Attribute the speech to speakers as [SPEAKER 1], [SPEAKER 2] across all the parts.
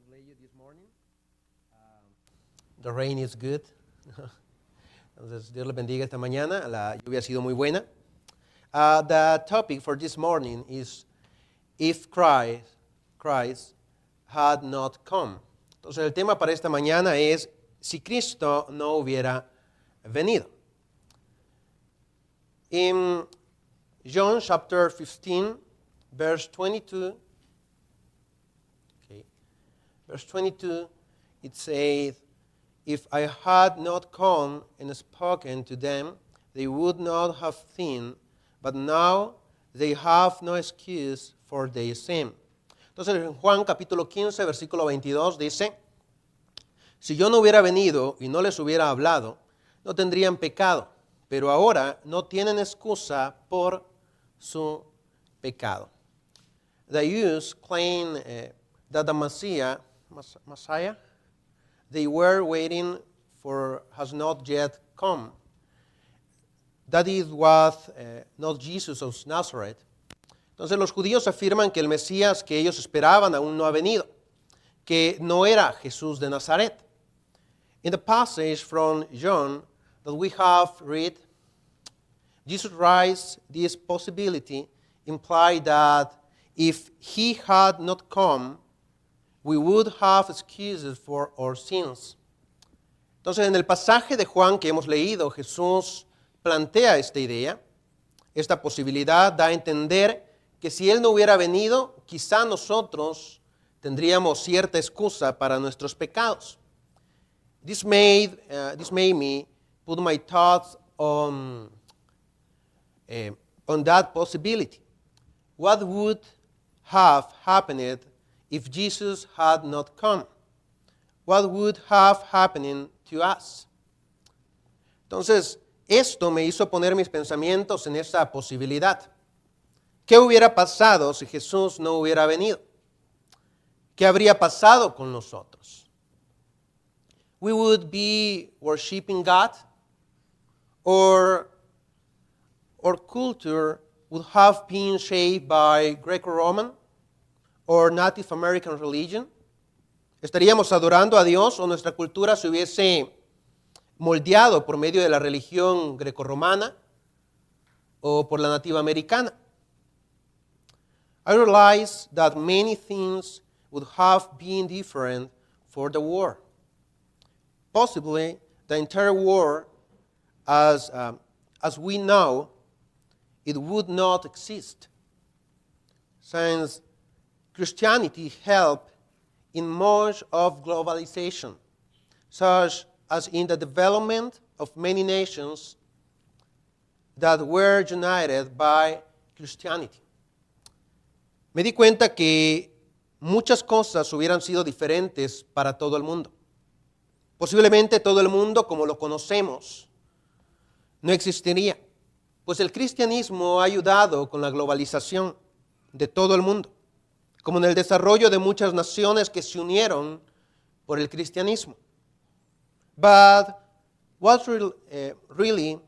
[SPEAKER 1] led you this morning. The rain is good. Entonces, Dios les bendiga esta mañana. La lluvia ha sido muy buena. The topic for this morning is if Christ had not come. Entonces, el tema para esta mañana es si Cristo no hubiera venido. In John chapter 15, verse 22, verse 22, it says, if I had not come and spoken to them, they would not have sinned, but now they have no excuse for their sin. Entonces en Juan capítulo 15, versículo 22 dice, si yo no hubiera venido y no les hubiera hablado, no tendrían pecado, pero ahora no tienen excusa por su pecado. The Jews claim that the Messiah they were waiting for has not yet come. That it was not Jesus of Nazareth. Entonces los judíos afirman que el Mesías que ellos esperaban aún no ha venido, que no era Jesús de Nazaret. In the passage from John that we have read, Jesus raised this possibility, implied that if he had not come, we would have excuses for our sins. Entonces, en el pasaje de Juan que hemos leído, Jesús plantea esta idea, esta posibilidad, da a entender que si Él no hubiera venido, quizá nosotros tendríamos cierta excusa para nuestros pecados. This made me put my thoughts on that possibility. What would have happened if Jesus had not come? What would have happened to us? Entonces, esto me hizo poner mis pensamientos en esa posibilidad. ¿Qué hubiera pasado si Jesús no hubiera venido? ¿Qué habría pasado con nosotros? We would be worshiping God, or our culture would have been shaped by Greco-Roman or Native American religion. ¿Estaríamos adorando a Dios o nuestra cultura se hubiese moldeado por medio de la religión grecorromana o por la nativa americana? I realize that many things would have been different for the war. Possibly the entire war as we know it would not exist, since Christianity helped in much of globalization, such as in the development of many nations that were united by Christianity. Me di cuenta que muchas cosas hubieran sido diferentes para todo el mundo. Posiblemente todo el mundo, como lo conocemos, no existiría, pues el cristianismo ha ayudado con la globalización de todo el mundo, como en el desarrollo de muchas naciones que se unieron por el cristianismo. But what really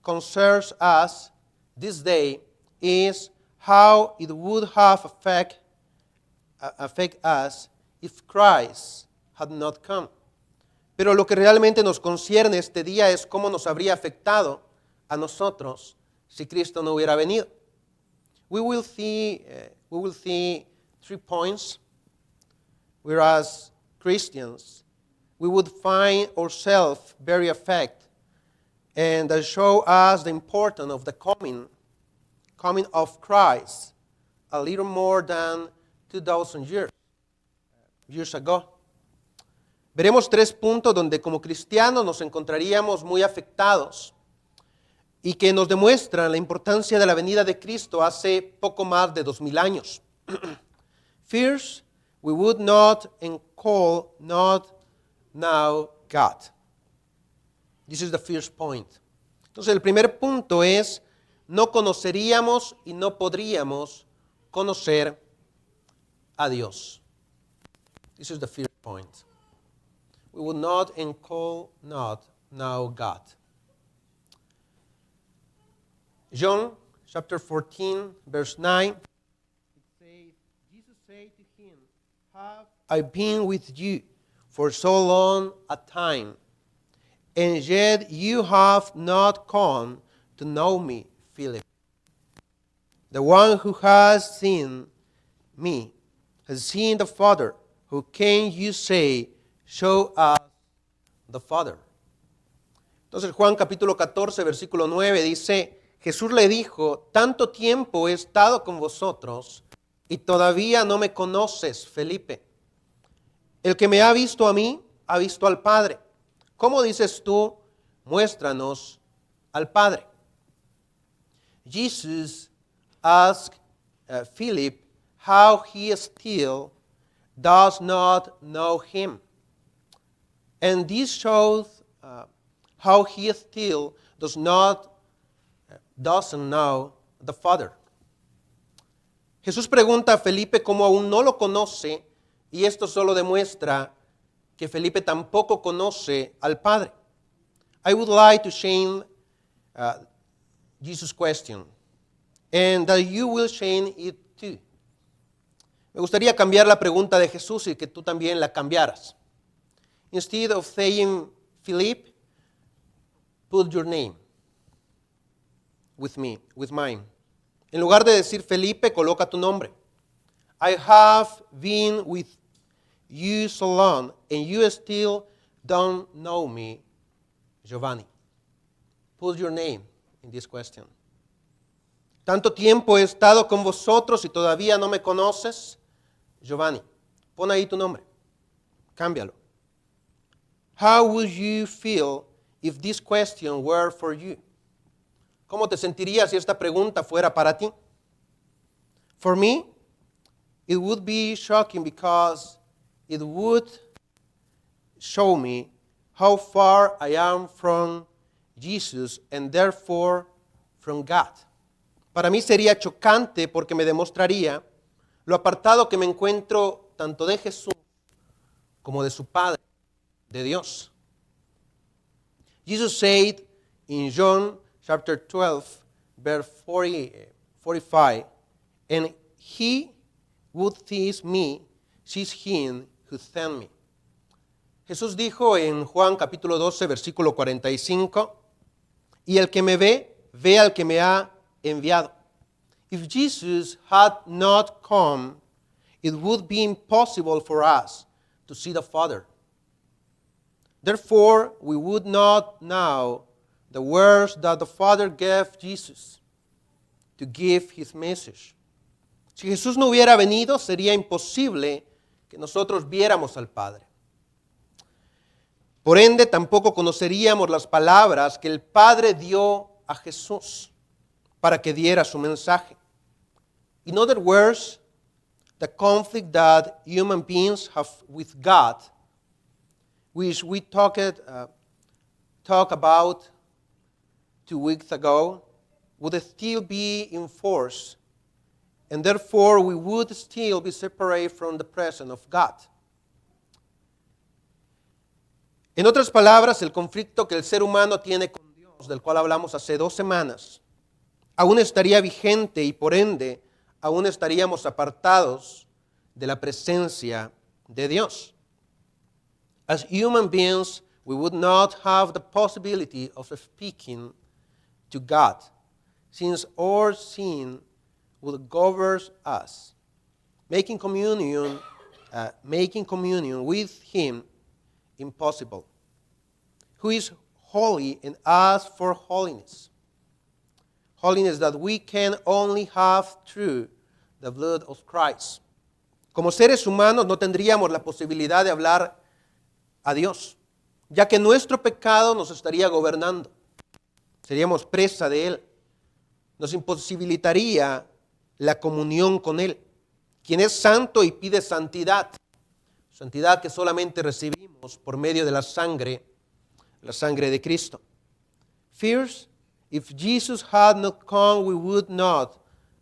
[SPEAKER 1] concerns us this day is how it would have affect us if Christ had not come. Pero lo que realmente nos concierne este día es cómo nos habría afectado a nosotros si Cristo no hubiera venido. We will see 3 points, whereas Christians, we would find ourselves very affected, and that show us the importance of the coming of Christ a little more than 2,000 years ago. Veremos 3 puntos donde como cristianos nos encontraríamos muy afectados y que nos demuestran la importancia de la venida de Cristo hace poco más de 2,000 años. First, we would not call not now God. This is the first point. Entonces el primer punto es, no conoceríamos y no podríamos conocer a Dios. This is the first point. We would not call not now God. John chapter 14, verse 9, it says, Jesus said to him, have I've been with you for so long a time, and yet you have not come to know me, Philip. The one who has seen me has seen the Father. Who can you say, show us the Father? Entonces Juan capítulo 14, versículo 9 dice, Jesús le dijo, tanto tiempo he estado con vosotros y todavía no me conoces, Felipe. El que me ha visto a mí, ha visto al Padre. ¿Cómo dices tú, muéstranos al Padre? Jesus asked Philip how he still does not know him. And this shows how he still doesn't know the Father. Jesús pregunta a Felipe cómo aún no lo conoce, y esto solo demuestra que Felipe tampoco conoce al Padre. I would like to change Jesus' question, and that you will change it too. Me gustaría cambiar la pregunta de Jesús y que tú también la cambiaras. Instead of saying, Philip, put your name with mine. En lugar de decir Felipe, coloca tu nombre. I have been with you so long, and you still don't know me, Giovanni. Put your name in this question. Tanto tiempo he estado con vosotros y todavía no me conoces, Giovanni. Pon ahí tu nombre. Cámbialo. How would you feel if this question were for you? ¿Cómo te sentirías si esta pregunta fuera para ti? For me, it would be shocking because it would show me how far I am from Jesus and therefore from God. Para mí sería chocante porque me demostraría lo apartado que me encuentro tanto de Jesús como de su Padre, de Dios. Jesus said in John chapter 12, verse 45, and he would sees me, sees him who sent me. Jesús dijo en Juan capítulo 12, versículo 45, y el que me ve, ve al que me ha enviado. If Jesus had not come, it would be impossible for us to see the Father. Therefore, we would not know the words that the Father gave Jesus to give his message. Si Jesús no hubiera venido, sería imposible que nosotros viéramos al Padre. Por ende, tampoco conoceríamos las palabras que el Padre dio a Jesús para que diera su mensaje. In other words, the conflict that human beings have with God, which we talked about 2 weeks ago, would still be in force, and therefore we would still be separated from the presence of God. En otras palabras, el conflicto que el ser humano tiene con Dios, del cual hablamos hace 2 semanas, aún estaría vigente y por ende aún estaríamos apartados de la presencia de Dios. As human beings, we would not have the possibility of speaking to God, since our sin would govern us, making communion with Him impossible, who is holy and asks for holiness. Holiness that we can only have through the blood of Christ. Como seres humanos no tendríamos la posibilidad de hablar a Dios, ya que nuestro pecado nos estaría gobernando. Seríamos presa de Él. Nos imposibilitaría la comunión con Él, quien es santo y pide santidad. Santidad que solamente recibimos por medio de la sangre de Cristo. First, if Jesus had not come, we would not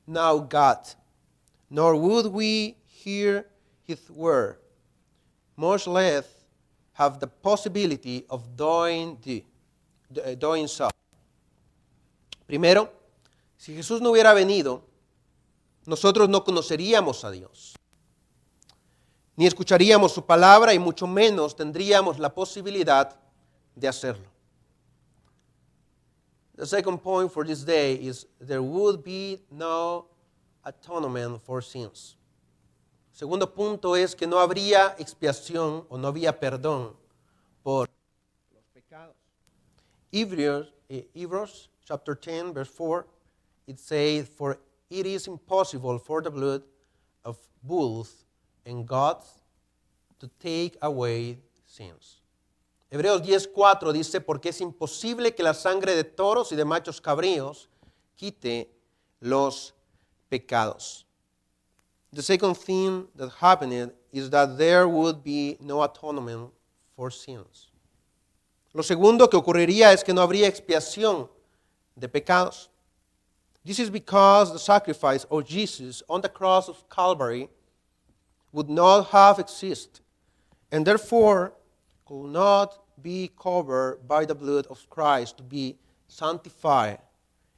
[SPEAKER 1] know God, nor would we hear His word, much less have the possibility of doing so. Primero, si Jesús no hubiera venido, nosotros no conoceríamos a Dios. ni escucharíamos su palabra y mucho menos tendríamos la posibilidad de hacerlo. The second point for this day is there would be no atonement for sins. Segundo punto es que no habría expiación o no había perdón por los pecados. Hebrews chapter 10 verse 4, it says, "For it is impossible for the blood of bulls and goats to take away sins." Hebreos 10:4 dice, porque es imposible que la sangre de toros y de machos cabríos quite los pecados. The second thing that happened is that there would be no atonement for sins. Lo segundo que ocurriría es que no habría expiación de pecados. This is because the sacrifice of Jesus on the cross of Calvary would not have existed, and therefore could not be covered by the blood of Christ to be sanctified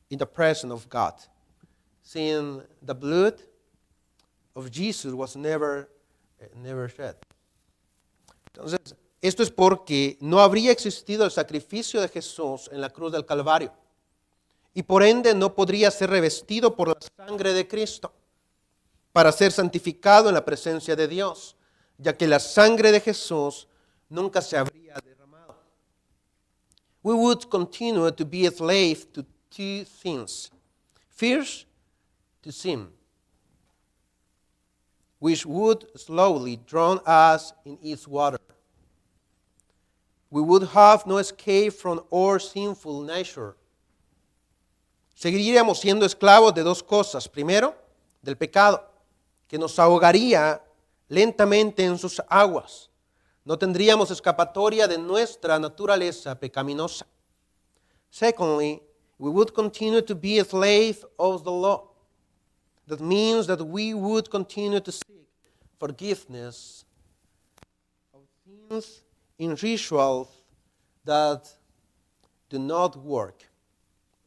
[SPEAKER 1] in the presence of God. Since the blood of Jesus was never shed. Entonces, esto es porque no habría existido el sacrificio de Jesús en la cruz del Calvario. Y por ende no podría ser revestido por la sangre de Cristo para ser santificado en la presencia de Dios, ya que la sangre de Jesús nunca se habría derramado. We would continue to be a slave to two things. First, to sin, which would slowly drown us in its water. We would have no escape from our sinful nature. Seguiríamos siendo esclavos de dos cosas. Primero, del pecado, que nos ahogaría lentamente en sus aguas. No tendríamos escapatoria de nuestra naturaleza pecaminosa. Secondly, we would continue to be a slave of the law. That means that we would continue to seek forgiveness of sins in rituals that do not work.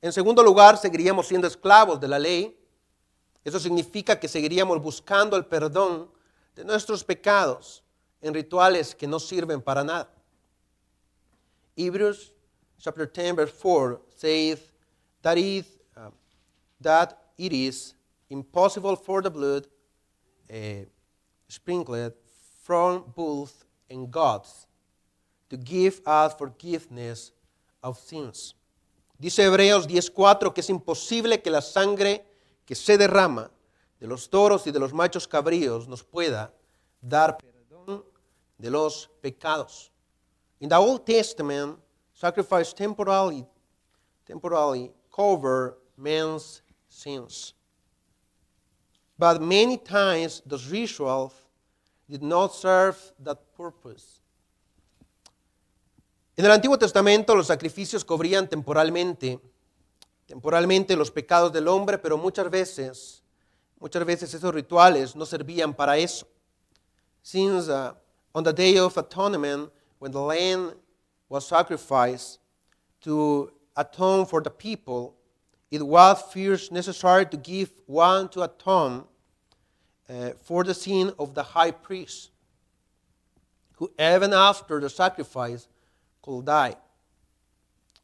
[SPEAKER 1] En segundo lugar, seguiríamos siendo esclavos de la ley. Eso significa que seguiríamos buscando el perdón de nuestros pecados en rituales que no sirven para nada. Hebrews chapter 10 verse 4 says that it is impossible for the blood sprinkled from bulls and goats to give us forgiveness of sins. Dice Hebreos 10:4 que es imposible que la sangre que se derrama de los toros y de los machos cabríos nos pueda dar perdón de los pecados. In the Old Testament, sacrifice temporarily cover men's sins. But many times those rituals did not serve that purpose. En el Antiguo Testamento los sacrificios cubrían temporalmente los pecados del hombre, pero muchas veces esos rituales no servían para eso. Since on the Day of Atonement, when the lamb was sacrificed to atone for the people, it was first necessary to give one to atone for the sin of the high priest, who even after the sacrifice could die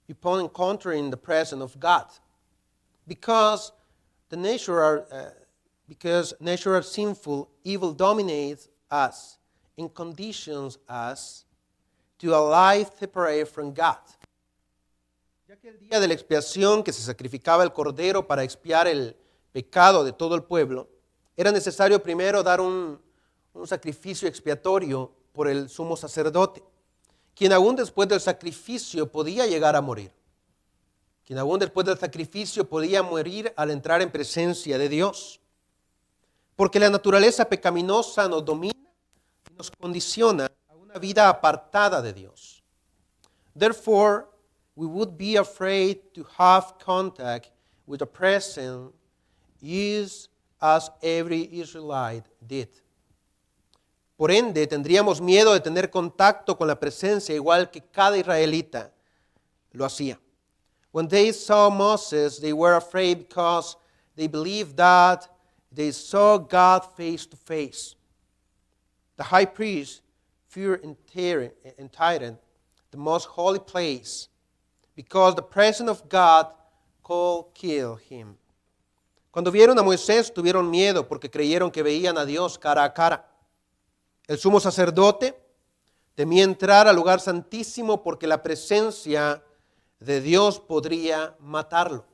[SPEAKER 1] upon encountering the presence of God, because natural sinful evil dominates us and conditions us to a life separated from God. Ya que el día de la expiación, que se sacrificaba el cordero para expiar el pecado de todo el pueblo, era necesario primero dar un sacrificio expiatorio por el sumo sacerdote, quien aún después del sacrificio podía llegar a morir. Quien aún después del sacrificio podía morir al entrar en presencia de Dios. Porque la naturaleza pecaminosa nos domina y nos condiciona a una vida apartada de Dios. Therefore, we would be afraid to have contact with the presence as every Israelite did. Por ende, tendríamos miedo de tener contacto con la presencia igual que cada israelita lo hacía. When they saw Moses, they were afraid because they believed that they saw God face to face. The high priest feared entered the most holy place because the presence of God could kill him. Cuando vieron a Moisés tuvieron miedo porque creyeron que veían a Dios cara a cara. El sumo sacerdote temía entrar al lugar santísimo porque la presencia de Dios podría matarlo.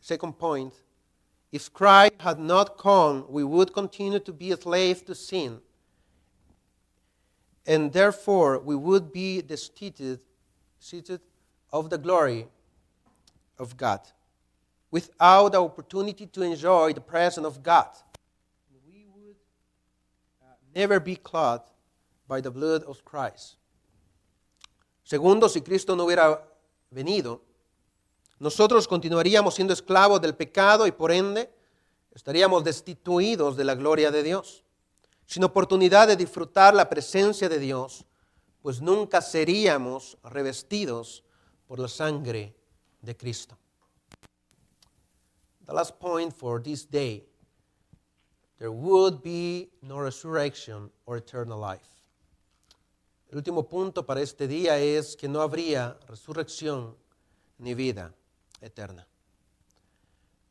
[SPEAKER 1] Second point, if Christ had not come, we would continue to be slaves to sin, and therefore we would be destitute of the glory of God, without the opportunity to enjoy the presence of God. We would never be clothed by the blood of Christ. Segundo, si Cristo no hubiera venido, nosotros continuaríamos siendo esclavos del pecado y por ende estaríamos destituidos de la gloria de Dios, sin oportunidad de disfrutar la presencia de Dios, pues nunca seríamos revestidos por la sangre de Cristo. The last point for this day, there would be no resurrection or eternal life. El último punto para este día es que no habría resurrección ni vida eterna.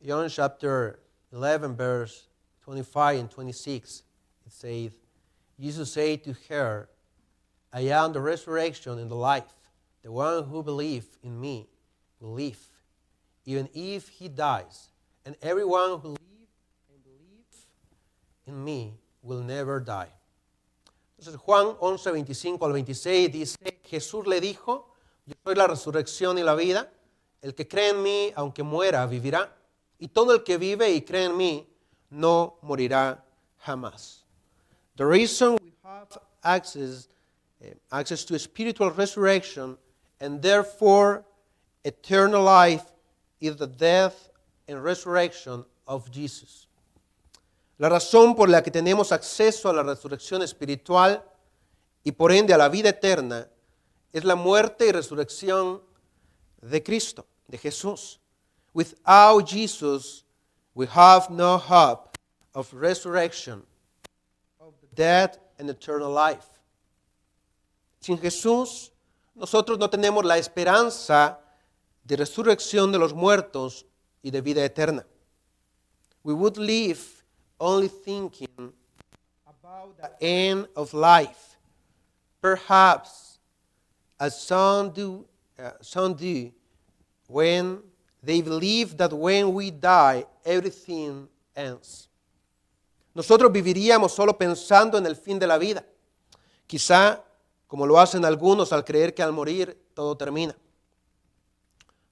[SPEAKER 1] John chapter 11, verse 25 and 26, it says, Jesus said to her, I am the resurrection and the life. The one who believes in me will live, even if he dies. And everyone who lives and believes in me will never die. Entonces Juan 11, 25 al 26 dice, Jesús le dijo, yo soy la resurrección y la vida. El que cree en mí, aunque muera, vivirá. Y todo el que vive y cree en mí, no morirá jamás. The reason we have access to spiritual resurrection and therefore eternal life is the death and resurrection of Jesus. La razón por la que tenemos acceso a la resurrección espiritual y por ende a la vida eterna es la muerte y resurrección de Cristo, de Jesús. Without Jesus, we have no hope of resurrection, of death and eternal life. Sin Jesús, nosotros no tenemos la esperanza de resurrección de los muertos y de vida eterna. We would live only thinking about the end of life, perhaps as some do when they believe that when we die, everything ends. Nosotros viviríamos solo pensando en el fin de la vida, quizá como lo hacen algunos al creer que al morir todo termina.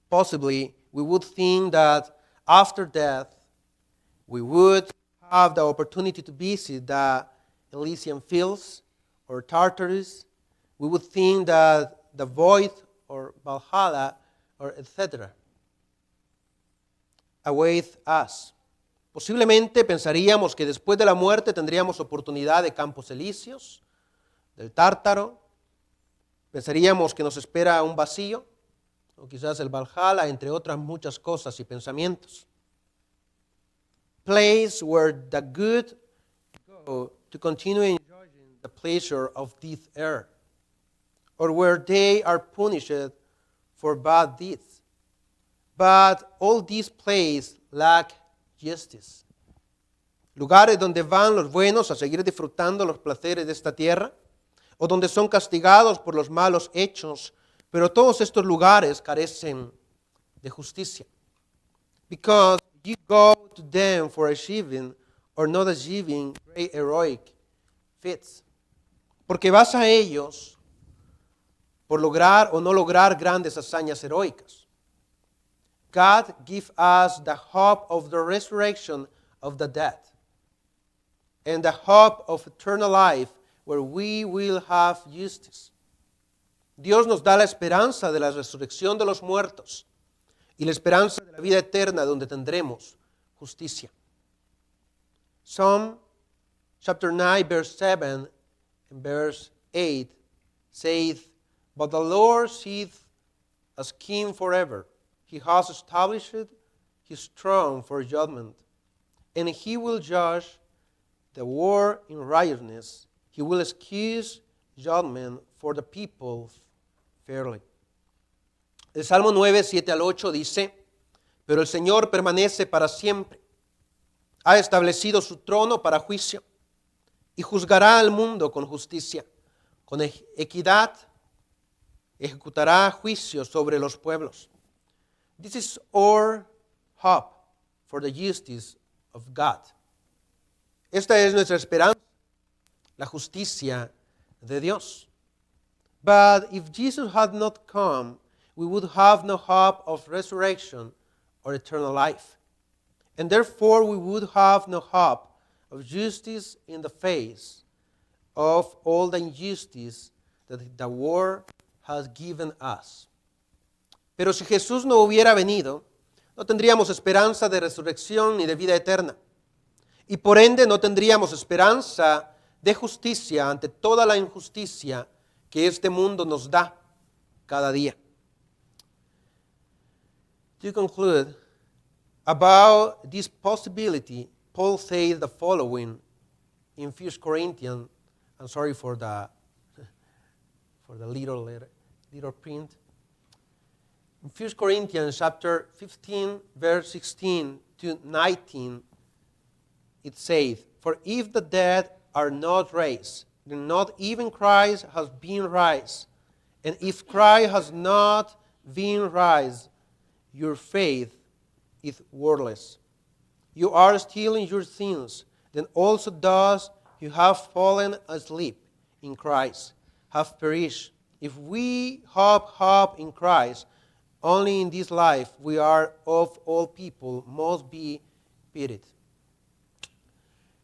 [SPEAKER 1] Possibly, we would think that after death, we would have the opportunity to visit the Elysian fields or Tartarus. We would think that the void or Valhalla or etc. await us. Posiblemente pensaríamos que después de la muerte tendríamos oportunidad de campos elíseos, del Tártaro. Pensaríamos que nos espera un vacío, o quizás el Valhalla, entre otras muchas cosas y pensamientos. Place where the good go to continue enjoying the pleasure of this earth, or where they are punished for bad deeds. But all these places lack justice. Lugares donde van los buenos a seguir disfrutando los placeres de esta tierra, o donde son castigados por los malos hechos, pero todos estos lugares carecen de justicia. Because you go to them for achieving or not achieving great heroic feats. Porque vas a ellos por lograr o no lograr grandes hazañas heroicas. God give us the hope of the resurrection of the dead and the hope of eternal life where we will have justice. Dios nos da la esperanza de la resurrección de los muertos y la esperanza de la vida eterna donde tendremos justicia. Psalm chapter 9, verse 7 and verse 8 says, But the Lord sitteth as king forever. He has established his throne for judgment, and he will judge the war in righteousness, he will excuse judgment for the people fairly. El Salmo 9, 7 al 8 dice, pero el Señor permanece para siempre. Ha establecido su trono para juicio y juzgará al mundo con justicia. Con equidad ejecutará juicio sobre los pueblos. This is our hope for the justice of God. Esta es nuestra esperanza, la justicia de Dios. But if Jesus had not come, we would have no hope of resurrection or eternal life. And therefore we would have no hope of justice in the face of all the injustice that the world has given us. Pero si Jesús no hubiera venido, no tendríamos esperanza de resurrección ni de vida eterna. Y por ende no tendríamos esperanza de justicia ante toda la injusticia que este mundo nos da cada día. To conclude, about this possibility, Paul says the following in 1 Corinthians. I'm sorry for the little print. In 1 Corinthians chapter 15, verse 16 to 19, it says, for if the dead are not raised, then not even Christ has been raised. And if Christ has not been raised, your faith is worthless. You are still in your sins, then also those who have fallen asleep in Christ have perished. If we hope in Christ, only in this life we are of all people most be pitied.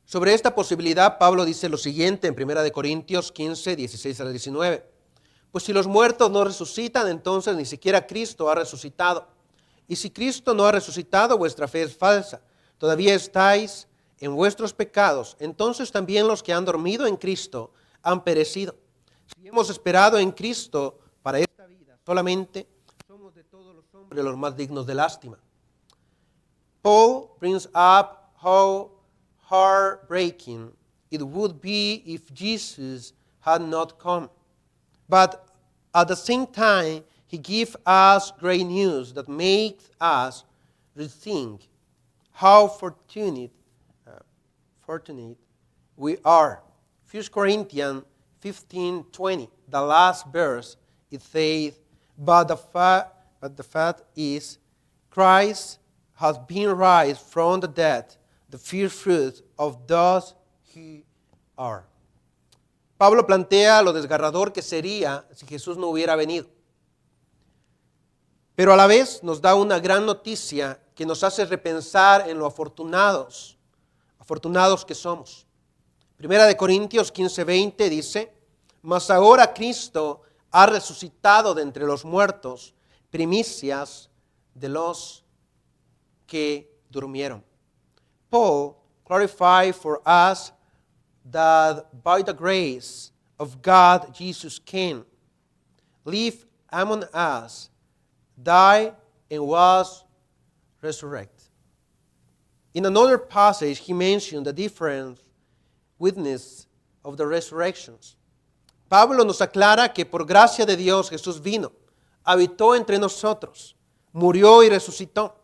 [SPEAKER 1] Sobre esta posibilidad, Pablo dice lo siguiente en 1 Corintios 15, 16 al 19. Pues si los muertos no resucitan, entonces ni siquiera Cristo ha resucitado. Y si Cristo no ha resucitado, vuestra fe es falsa. Todavía estáis en vuestros pecados. Entonces también los que han dormido en Cristo han perecido. Si hemos esperado en Cristo para esta vida, solamente somos de todos los hombres los más dignos de lástima. Paul brings up how heartbreaking it would be if Jesus had not come. But at the same time, he gives us great news that makes us rethink how fortunate we are. 1 Corinthians 15:20, the last verse, it says, but the fact is, Christ has been raised from the dead, the first fruits of those who are. Pablo plantea lo desgarrador que sería si Jesús no hubiera venido. Pero a la vez nos da una gran noticia que nos hace repensar en lo afortunados que somos. Primera de Corintios 15:20 dice, mas ahora Cristo ha resucitado de entre los muertos, primicias de los que durmieron. Paul clarified for us that by the grace of God Jesus came, lived among us, died and was resurrected. In another passage, he mentioned the different witness of the resurrections. Pablo nos aclara que por gracia de Dios Jesús vino, habitó entre nosotros, murió y resucitó.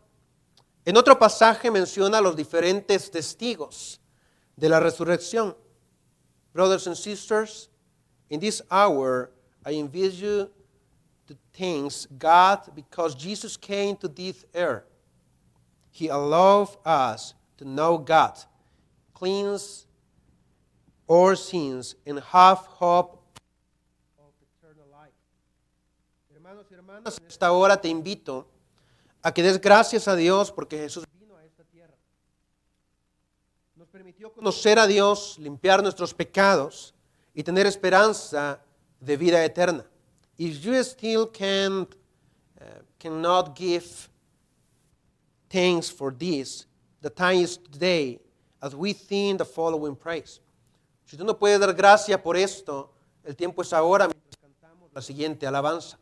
[SPEAKER 1] En otro pasaje menciona los diferentes testigos de la resurrección. Brothers and sisters, in this hour, I invite you to thank God because Jesus came to this earth. He allowed us to know God, cleanse our sins, and have hope of eternal life. Hermanos y hermanas, en esta hora te invito a que des gracias a Dios porque Jesús vino a esta tierra. Nos permitió conocer a Dios, limpiar nuestros pecados y tener esperanza de vida eterna. If you still cannot give thanks for this, the time is today as we sing the following praise. Si tú no puedes dar gracia por esto, el tiempo es ahora mientras cantamos la siguiente alabanza.